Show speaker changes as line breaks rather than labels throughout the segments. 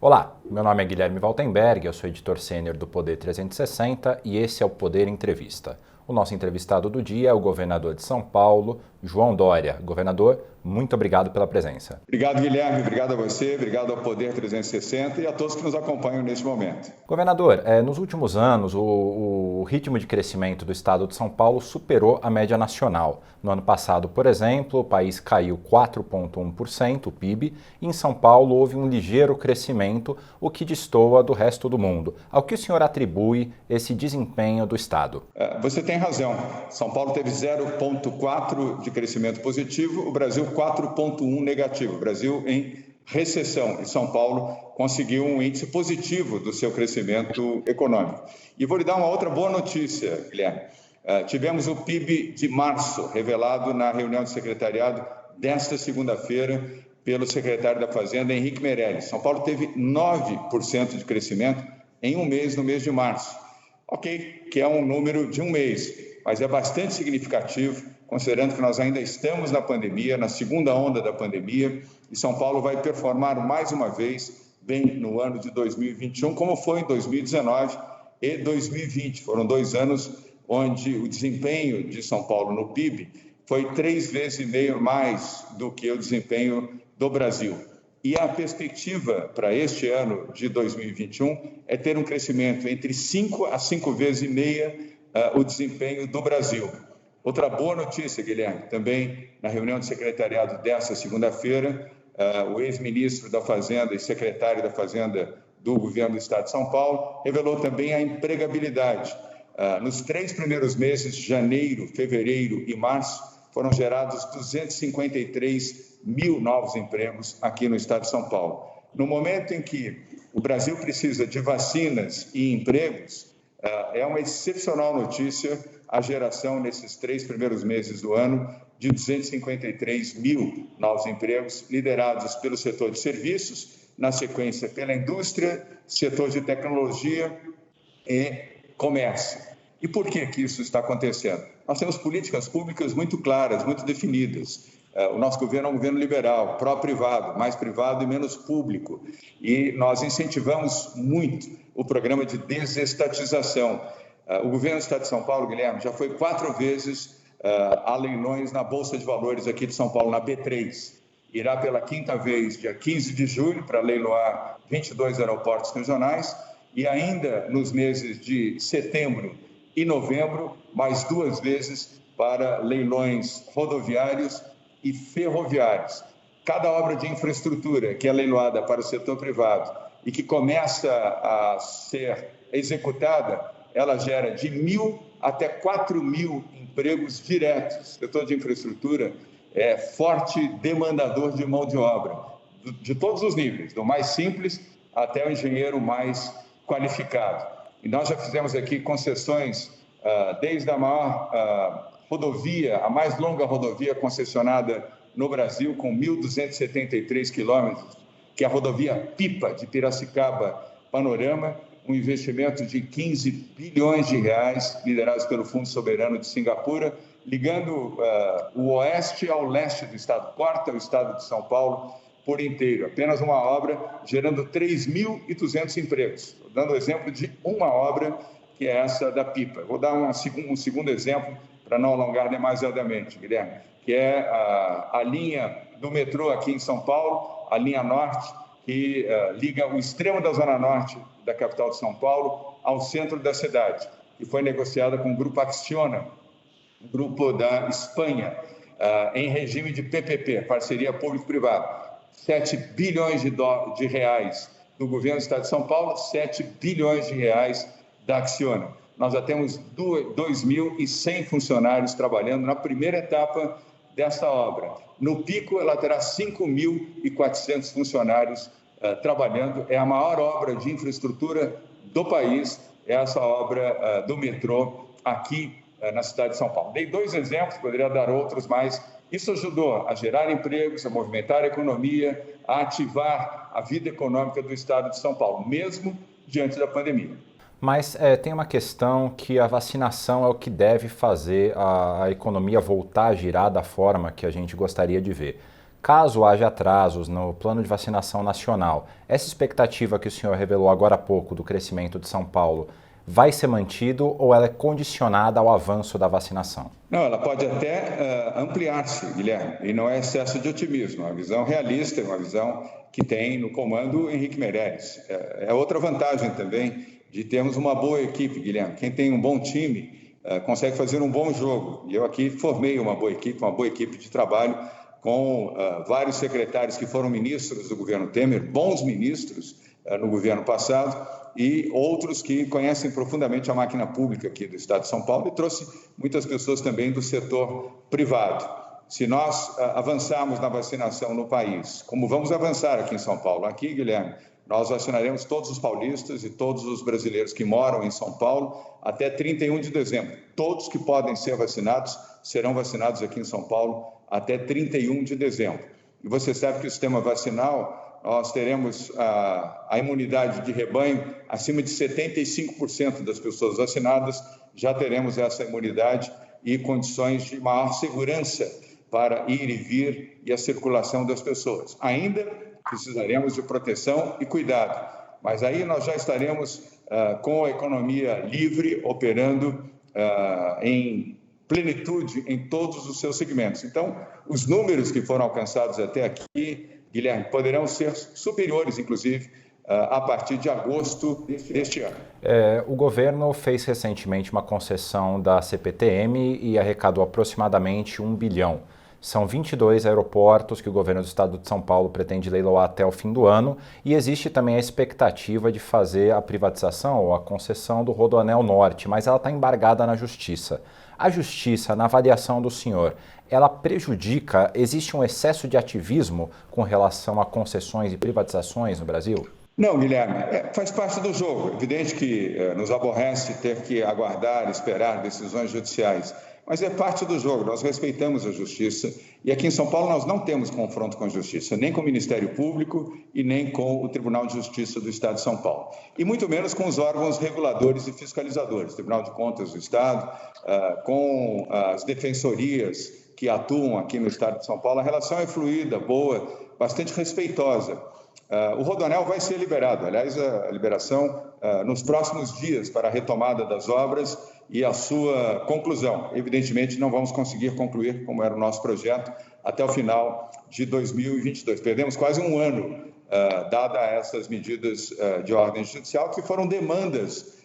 Olá, meu nome é Guilherme Valtenberg, eu sou editor sênior do Poder 360 e esse é o Poder Entrevista. O nosso entrevistado do dia é o governador de São Paulo, João Dória. Governador, muito obrigado pela presença.
Obrigado, Guilherme. Obrigado a você, obrigado ao Poder 360 e a todos que nos acompanham neste momento.
Governador, nos últimos anos, o ritmo de crescimento do estado de São Paulo superou a média nacional. No ano passado, por exemplo, o país caiu 4,1%, o PIB, e em São Paulo houve um ligeiro crescimento, o que destoa do resto do mundo. Ao que o senhor atribui esse desempenho do estado?
Você tem razão. São Paulo teve 0,4% de crescimento positivo, o Brasil 4,1% negativo. O Brasil em recessão, e São Paulo conseguiu um índice positivo do seu crescimento econômico. E vou lhe dar uma outra boa notícia, Guilherme. Tivemos o PIB de março, revelado na reunião de secretariado desta segunda-feira pelo secretário da Fazenda, Henrique Meirelles. São Paulo teve 9% de crescimento em um mês, no mês de março. Ok, que é um número de um mês, mas é bastante significativo, considerando que nós ainda estamos na pandemia, na segunda onda da pandemia, e São Paulo vai performar mais uma vez bem no ano de 2021, como foi em 2019 e 2020. Foram 2 anos onde o desempenho de São Paulo no PIB foi 3,5 vezes mais do que o desempenho do Brasil. E a perspectiva para este ano de 2021 é ter um crescimento entre 5 a 5,5 vezes o desempenho do Brasil. Outra boa notícia, Guilherme, também na reunião de secretariado desta segunda-feira, o ex-ministro da Fazenda e secretário da Fazenda do governo do Estado de São Paulo revelou também a empregabilidade. Nos 3 primeiros meses, janeiro, fevereiro e março, foram gerados 253 mil novos empregos aqui no Estado de São Paulo. No momento em que o Brasil precisa de vacinas e empregos, é uma excepcional notícia a geração nesses 3 primeiros meses do ano de 253 mil novos empregos, liderados pelo setor de serviços, na sequência pela indústria, setor de tecnologia e comércio. E por que isso está acontecendo? Nós temos políticas públicas muito claras, muito definidas. O nosso governo é um governo liberal, pró-privado, mais privado e menos público. E nós incentivamos muito o programa de desestatização. O governo do Estado de São Paulo, Guilherme, já foi 4 vezes a leilões na Bolsa de Valores aqui de São Paulo, na B3. Irá pela 5ª vez, dia 15 de julho, para leiloar 22 aeroportos regionais. E ainda nos meses de setembro e novembro, mais 2 vezes para leilões rodoviários e ferroviários. Cada obra de infraestrutura que é leiloada para o setor privado e que começa a ser executada, ela gera de 1.000 até 4.000 empregos diretos. O setor de infraestrutura é forte demandador de mão de obra, de todos os níveis, do mais simples até o engenheiro mais qualificado. E nós já fizemos aqui concessões desde a maior rodovia, a mais longa rodovia concessionada no Brasil, com 1.273 quilômetros, que é a rodovia Pipa, de Piracicaba Panorama, um investimento de 15 bilhões de reais, liderados pelo Fundo Soberano de Singapura, ligando o oeste ao leste do estado, corta o estado de São Paulo por inteiro. Apenas uma obra gerando 3.200 empregos. Estou dando o exemplo de uma obra, que é essa da Pipa. Vou dar um segundo exemplo, para não alongar demasiadamente, Guilherme, que é a linha do metrô aqui em São Paulo, a linha norte, que liga o extremo da zona norte da capital de São Paulo ao centro da cidade, que foi negociada com o Grupo Acciona, um grupo da Espanha, em regime de PPP, parceria público-privada. 7 bilhões de reais do governo do Estado de São Paulo, 7 bilhões de reais da Acciona. Nós já temos 2.100 funcionários trabalhando na primeira etapa dessa obra. No pico, ela terá 5.400 funcionários trabalhando. É a maior obra de infraestrutura do país, essa obra do metrô aqui na cidade de São Paulo. Dei 2 exemplos, poderia dar outros, mas isso ajudou a gerar empregos, a movimentar a economia, a ativar a vida econômica do estado de São Paulo, mesmo diante da pandemia.
Mas tem uma questão que a vacinação é o que deve fazer a economia voltar a girar da forma que a gente gostaria de ver. Caso haja atrasos no plano de vacinação nacional, essa expectativa que o senhor revelou agora há pouco do crescimento de São Paulo vai ser mantido ou ela é condicionada ao avanço da vacinação?
Não, ela pode até ampliar-se, Guilherme, e não é excesso de otimismo, é uma visão realista, é uma visão que tem no comando Henrique Meirelles. É outra vantagem também de termos uma boa equipe, Guilherme. Quem tem um bom time consegue fazer um bom jogo. E eu aqui formei uma boa equipe de trabalho com vários secretários que foram ministros do governo Temer, bons ministros no governo passado, e outros que conhecem profundamente a máquina pública aqui do Estado de São Paulo e trouxe muitas pessoas também do setor privado. Se nós avançarmos na vacinação no país, como vamos avançar aqui em São Paulo, aqui, Guilherme, nós vacinaremos todos os paulistas e todos os brasileiros que moram em São Paulo até 31 de dezembro. Todos que podem ser vacinados serão vacinados aqui em São Paulo até 31 de dezembro. E você sabe que o sistema vacinal, nós teremos a imunidade de rebanho acima de 75% das pessoas vacinadas, já teremos essa imunidade e condições de maior segurança para ir e vir e a circulação das pessoas. Ainda precisaremos de proteção e cuidado, mas aí nós já estaremos com a economia livre, operando em plenitude em todos os seus segmentos. Então, os números que foram alcançados até aqui, Guilherme, poderão ser superiores, inclusive, a partir de agosto deste ano.
O governo fez recentemente uma concessão da CPTM e arrecadou aproximadamente 1 bilhão. São 22 aeroportos que o governo do estado de São Paulo pretende leiloar até o fim do ano e existe também a expectativa de fazer a privatização ou a concessão do Rodoanel Norte, mas ela está embargada na Justiça. A Justiça, na avaliação do senhor, ela prejudica, existe um excesso de ativismo com relação a concessões e privatizações no Brasil?
Não, Guilherme, faz parte do jogo. É evidente que nos aborrece ter que aguardar, esperar decisões judiciais, mas é parte do jogo. Nós respeitamos a Justiça e aqui em São Paulo nós não temos confronto com a Justiça, nem com o Ministério Público e nem com o Tribunal de Justiça do Estado de São Paulo, e muito menos com os órgãos reguladores e fiscalizadores, Tribunal de Contas do Estado, com as defensorias que atuam aqui no Estado de São Paulo. A relação é fluida, boa, bastante respeitosa. O Rodoanel vai ser liberado, aliás, a liberação nos próximos dias para a retomada das obras e a sua conclusão. Evidentemente, não vamos conseguir concluir, como era o nosso projeto, até o final de 2022. Perdemos quase um ano, dada essas medidas de ordem judicial, que foram demandas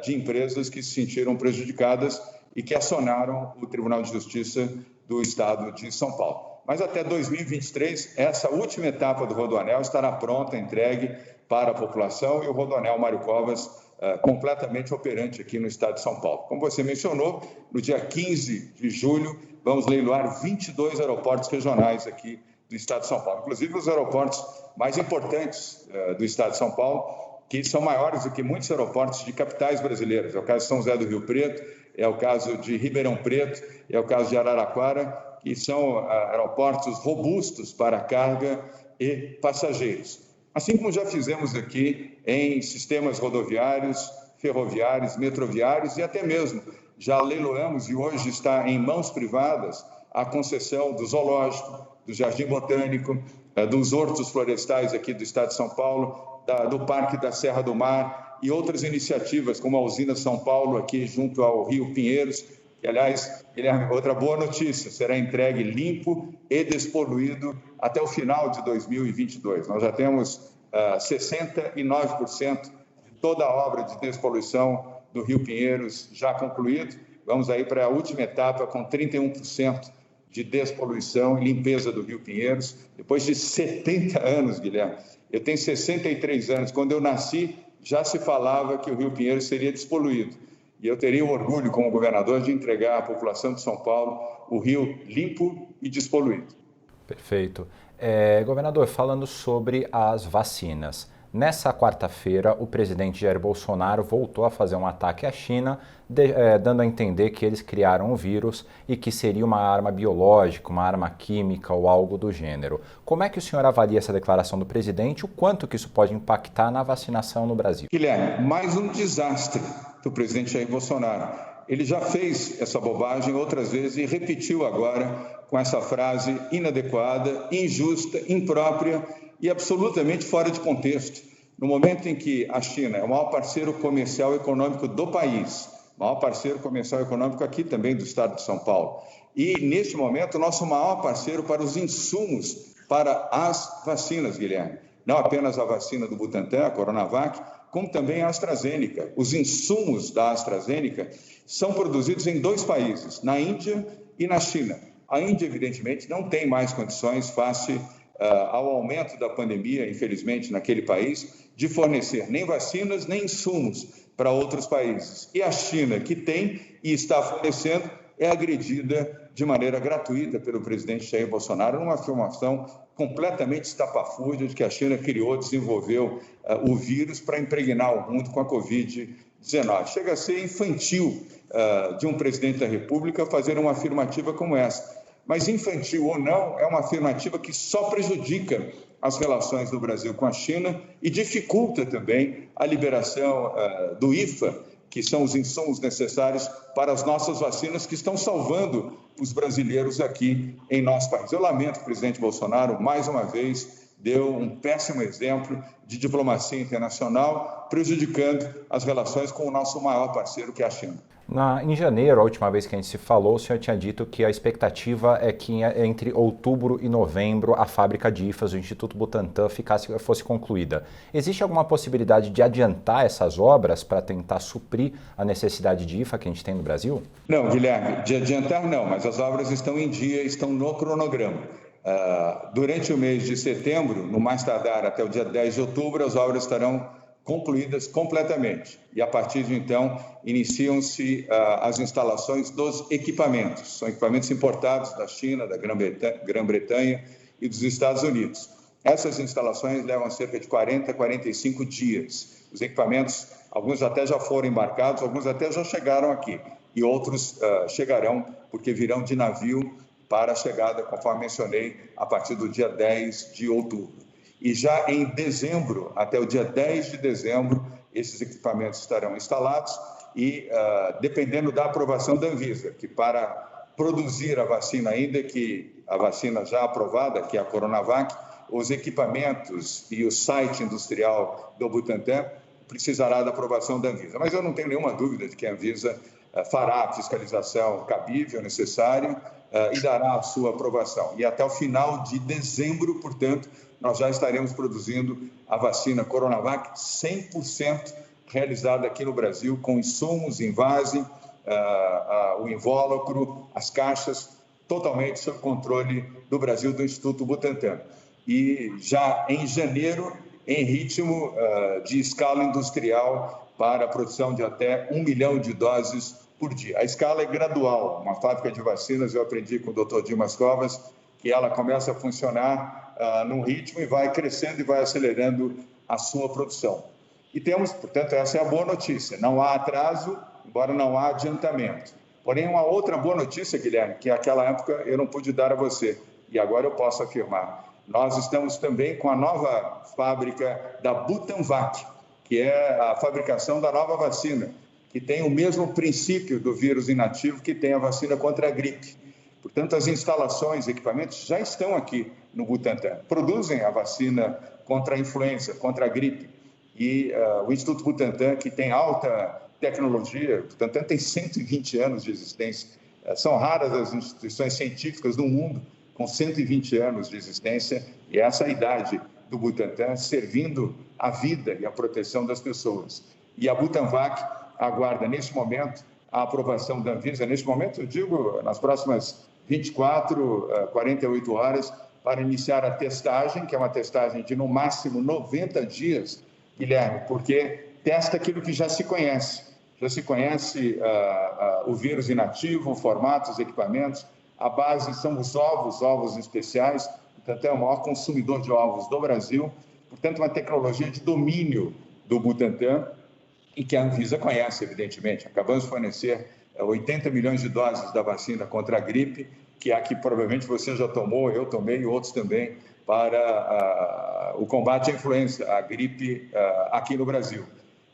de empresas que se sentiram prejudicadas e que acionaram o Tribunal de Justiça do Estado de São Paulo. Mas até 2023, essa última etapa do Rodoanel estará pronta, entregue para a população e o Rodoanel Mário Covas completamente operante aqui no Estado de São Paulo. Como você mencionou, no dia 15 de julho, vamos leiloar 22 aeroportos regionais aqui do Estado de São Paulo, inclusive os aeroportos mais importantes do Estado de São Paulo, que são maiores do que muitos aeroportos de capitais brasileiras. É o caso de São José do Rio Preto, é o caso de Ribeirão Preto, é o caso de Araraquara, que são aeroportos robustos para carga e passageiros. Assim como já fizemos aqui em sistemas rodoviários, ferroviários, metroviários e até mesmo já leiloamos e hoje está em mãos privadas a concessão do zoológico, do Jardim Botânico, dos hortos florestais aqui do Estado de São Paulo, do Parque da Serra do Mar e outras iniciativas como a Usina São Paulo aqui junto ao Rio Pinheiros, que, aliás, Guilherme, outra boa notícia, será entregue limpo e despoluído até o final de 2022. Nós já temos 69% de toda a obra de despoluição do Rio Pinheiros já concluído. Vamos aí para a última etapa com 31% de despoluição e limpeza do Rio Pinheiros, depois de 70 anos, Guilherme. Eu tenho 63 anos. Quando eu nasci, já se falava que o Rio Pinheiros seria despoluído. E eu teria o orgulho, como governador, de entregar à população de São Paulo o rio limpo e despoluído.
Perfeito. Governador, falando sobre as vacinas. Nessa quarta-feira, o presidente Jair Bolsonaro voltou a fazer um ataque à China, dando a entender que eles criaram um vírus e que seria uma arma biológica, uma arma química ou algo do gênero. Como é que o senhor avalia essa declaração do presidente? O quanto que isso pode impactar na vacinação no Brasil?
Guilherme, mais um desastre do presidente Jair Bolsonaro. Ele já fez essa bobagem outras vezes e repetiu agora com essa frase inadequada, injusta, imprópria e absolutamente fora de contexto. No momento em que a China é o maior parceiro comercial e econômico do país, maior parceiro comercial e econômico aqui também do estado de São Paulo, e neste momento o nosso maior parceiro para os insumos para as vacinas, Guilherme, não apenas a vacina do Butantan, a Coronavac, como também a AstraZeneca. Os insumos da AstraZeneca são produzidos em 2 países, na Índia e na China. A Índia, evidentemente, não tem mais condições, face ao aumento da pandemia, infelizmente, naquele país, de fornecer nem vacinas, nem insumos para outros países. E a China, que tem e está fornecendo, é agredida de maneira gratuita pelo presidente Jair Bolsonaro, numa afirmação completamente estapafúrdia de que a China criou, desenvolveu o vírus para impregnar o mundo com a Covid-19. Chega a ser infantil de um presidente da República fazer uma afirmativa como essa. Mas infantil ou não, é uma afirmativa que só prejudica as relações do Brasil com a China e dificulta também a liberação do IFA, que são os insumos necessários para as nossas vacinas que estão salvando os brasileiros aqui em nosso país. Eu lamento que o presidente Bolsonaro, mais uma vez, deu um péssimo exemplo de diplomacia internacional, prejudicando as relações com o nosso maior parceiro, que é a China.
Em janeiro, a última vez que a gente se falou, o senhor tinha dito que a expectativa é que entre outubro e novembro a fábrica de IFAs do Instituto Butantan fosse concluída. Existe alguma possibilidade de adiantar essas obras para tentar suprir a necessidade de IFA que a gente tem no Brasil?
Não, Guilherme, de adiantar não, mas as obras estão em dia, estão no cronograma. Durante o mês de setembro, no mais tardar até o dia 10 de outubro, as obras estarão concluídas completamente. E, a partir de então, iniciam-se as instalações dos equipamentos. São equipamentos importados da China, da Grã-Bretanha e dos Estados Unidos. Essas instalações levam cerca de 40 a 45 dias. Os equipamentos, alguns até já foram embarcados, alguns até já chegaram aqui. E outros chegarão, porque virão de navio para a chegada, conforme mencionei, a partir do dia 10 de outubro. E já em dezembro, até o dia 10 de dezembro, esses equipamentos estarão instalados e, dependendo da aprovação da Anvisa, que para produzir a vacina, ainda que a vacina já aprovada, que é a Coronavac, os equipamentos e o site industrial do Butantan precisará da aprovação da Anvisa. Mas eu não tenho nenhuma dúvida de que a Anvisa fará a fiscalização cabível, necessária, e dará a sua aprovação. E até o final de dezembro, portanto, nós já estaremos produzindo a vacina Coronavac 100% realizada aqui no Brasil, com insumos, invase, o invólucro, as caixas, totalmente sob controle do Brasil, do Instituto Butantan. E já em janeiro, em ritmo de escala industrial para a produção de até 1 milhão de doses por dia. A escala é gradual. Uma fábrica de vacinas, eu aprendi com o Dr. Dimas Covas, que ela começa a funcionar num ritmo e vai crescendo e vai acelerando a sua produção. E temos, portanto, essa é a boa notícia. Não há atraso, embora não há adiantamento. Porém, uma outra boa notícia, Guilherme, que naquela época eu não pude dar a você, e agora eu posso afirmar. Nós estamos também com a nova fábrica da Butanvac, que é a fabricação da nova vacina, que tem o mesmo princípio do vírus inativo que tem a vacina contra a gripe. Portanto, as instalações, equipamentos já estão aqui no Butantan. Produzem a vacina contra a influenza, contra a gripe. E o Instituto Butantan, que tem alta tecnologia, o Butantan tem 120 anos de existência. São raras as instituições científicas do mundo com 120 anos de existência, e essa é a idade do Butantan, servindo a vida e a proteção das pessoas. E a Butanvac aguarda, neste momento, a aprovação da Anvisa, neste momento, eu digo, nas próximas 24, 48 horas, para iniciar a testagem, que é uma testagem de, no máximo, 90 dias, Guilherme, porque testa aquilo que já se conhece. Já se conhece o vírus inativo, o formato, os equipamentos. A base são os ovos especiais, portanto, é o maior consumidor de ovos do Brasil. Portanto, uma tecnologia de domínio do Butantan, e que a Anvisa conhece, evidentemente. Acabamos de fornecer 80 milhões de doses da vacina contra a gripe, que é a que provavelmente você já tomou, eu tomei e outros também, para o combate à influenza, à gripe aqui no Brasil.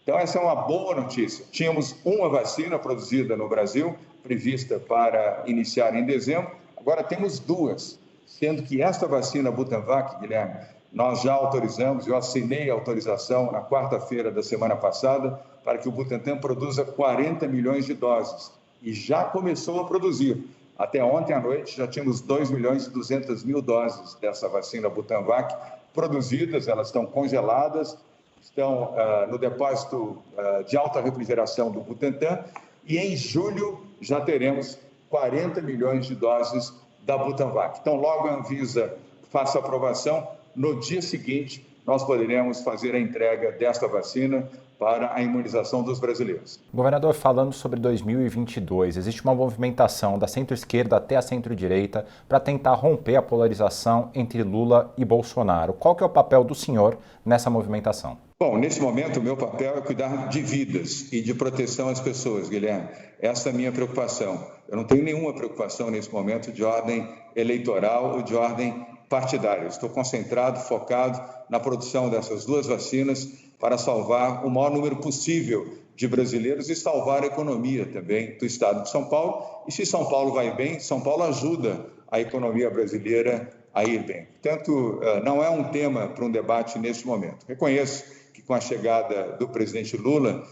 Então, essa é uma boa notícia. Tínhamos uma vacina produzida no Brasil, prevista para iniciar em dezembro, agora temos duas, sendo que esta vacina Butanvac, Guilherme, nós já autorizamos, eu assinei a autorização na quarta-feira da semana passada para que o Butantan produza 40 milhões de doses e já começou a produzir. Até ontem à noite já tínhamos 2 milhões e 200 mil doses dessa vacina Butanvac produzidas, elas estão congeladas, estão no depósito de alta refrigeração do Butantan e em julho já teremos 40 milhões de doses da Butanvac. Então, logo a Anvisa faça a aprovação, no dia seguinte nós poderemos fazer a entrega desta vacina para a imunização dos brasileiros.
Governador, falando sobre 2022, existe uma movimentação da centro-esquerda até a centro-direita para tentar romper a polarização entre Lula e Bolsonaro. Qual que é o papel do senhor nessa movimentação?
Bom, nesse momento o meu papel é cuidar de vidas e de proteção às pessoas, Guilherme. Essa é a minha preocupação. Eu não tenho nenhuma preocupação nesse momento de ordem eleitoral ou de ordem partidária. Estou concentrado, focado na produção dessas duas vacinas para salvar o maior número possível de brasileiros e salvar a economia também do estado de São Paulo. E se São Paulo vai bem, São Paulo ajuda a economia brasileira a ir bem. Portanto, não é um tema para um debate neste momento. Reconheço que com a chegada do presidente Lula,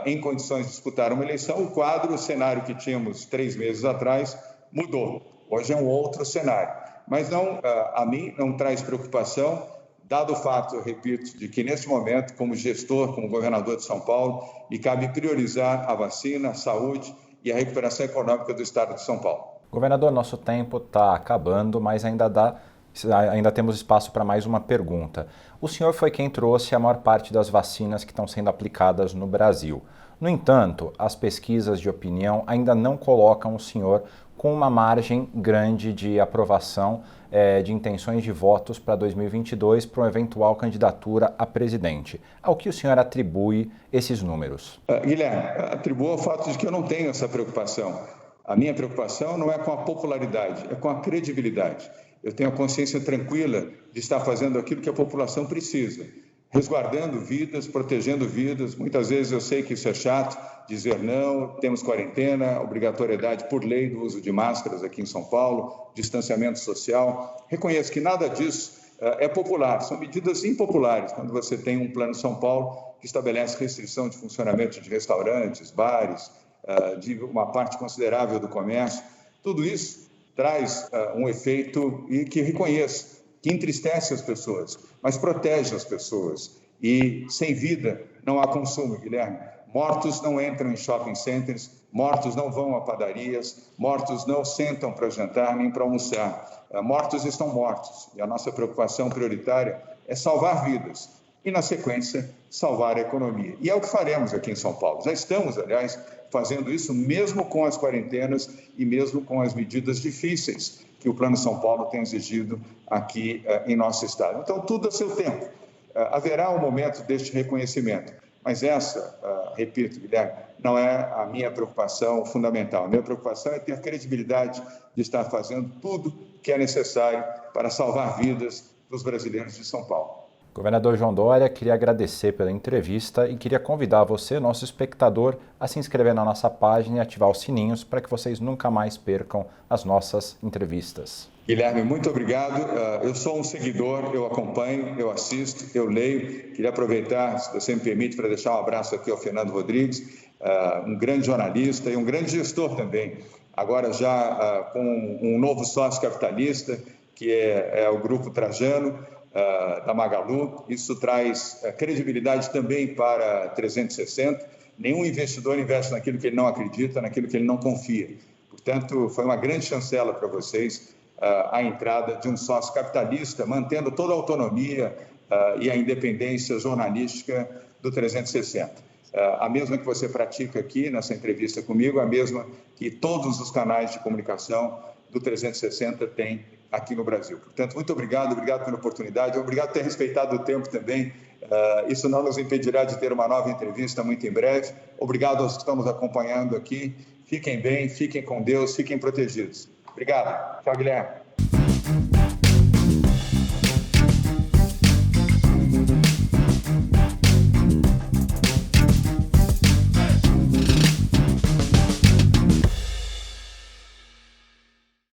em condições de disputar uma eleição, o cenário que tínhamos 3 meses atrás mudou. Hoje é um outro cenário. Mas a mim não traz preocupação, dado o fato, eu repito, de que neste momento, como gestor, como governador de São Paulo, me cabe priorizar a vacina, a saúde e a recuperação econômica do estado de São Paulo.
Governador, nosso tempo está acabando, mas ainda temos espaço para mais uma pergunta. O senhor foi quem trouxe a maior parte das vacinas que estão sendo aplicadas no Brasil. No entanto, as pesquisas de opinião ainda não colocam o senhor com uma margem grande de aprovação de intenções de votos para 2022 para uma eventual candidatura a presidente. Ao que o senhor atribui esses números?
Guilherme, atribuo ao fato de que eu não tenho essa preocupação. A minha preocupação não é com a popularidade, é com a credibilidade. Eu tenho a consciência tranquila de estar fazendo aquilo que a população precisa, resguardando vidas, protegendo vidas. Muitas vezes eu sei que isso é chato, dizer não, temos quarentena, obrigatoriedade por lei do uso de máscaras aqui em São Paulo, distanciamento social. Reconheço que nada disso é popular, são medidas impopulares quando você tem um Plano São Paulo que estabelece restrição de funcionamento de restaurantes, bares, de uma parte considerável do comércio. Tudo isso traz um efeito e que reconheço, que entristece as pessoas, mas protege as pessoas. E sem vida não há consumo, Guilherme. Mortos não entram em shopping centers, mortos não vão a padarias, mortos não sentam para jantar nem para almoçar. Mortos estão mortos. E a nossa preocupação prioritária é salvar vidas e, na sequência, salvar a economia. E é o que faremos aqui em São Paulo. Já estamos, aliás, fazendo isso mesmo com as quarentenas e mesmo com as medidas difíceis que o Plano São Paulo tem exigido aqui em nosso estado. Então, tudo a seu tempo. Haverá um momento deste reconhecimento, mas essa, repito, Guilherme, não é a minha preocupação fundamental. A minha preocupação é ter credibilidade de estar fazendo tudo que é necessário para salvar vidas dos brasileiros de São Paulo.
Governador João Dória, queria agradecer pela entrevista e queria convidar você, nosso espectador, a se inscrever na nossa página e ativar os sininhos para que vocês nunca mais percam as nossas entrevistas.
Guilherme, muito obrigado. Eu sou um seguidor, eu acompanho, eu assisto, eu leio. Queria aproveitar, se você me permite, para deixar um abraço aqui ao Fernando Rodrigues, um grande jornalista e um grande gestor também. Agora já com um novo sócio capitalista, que é o Grupo Trajano, da Magalu. Isso traz credibilidade também para 360. Nenhum investidor investe naquilo que ele não acredita, naquilo que ele não confia. Portanto, foi uma grande chancela para vocês a entrada de um sócio capitalista, mantendo toda a autonomia e a independência jornalística do 360. A mesma que você pratica aqui nessa entrevista comigo, a mesma que todos os canais de comunicação do 360 têm aqui no Brasil. Portanto, muito obrigado pela oportunidade, obrigado por ter respeitado o tempo também. Isso não nos impedirá de ter uma nova entrevista muito em breve. Obrigado aos que estão nos acompanhando aqui. Fiquem bem, fiquem com Deus, fiquem protegidos. Obrigado. Tchau, Guilherme.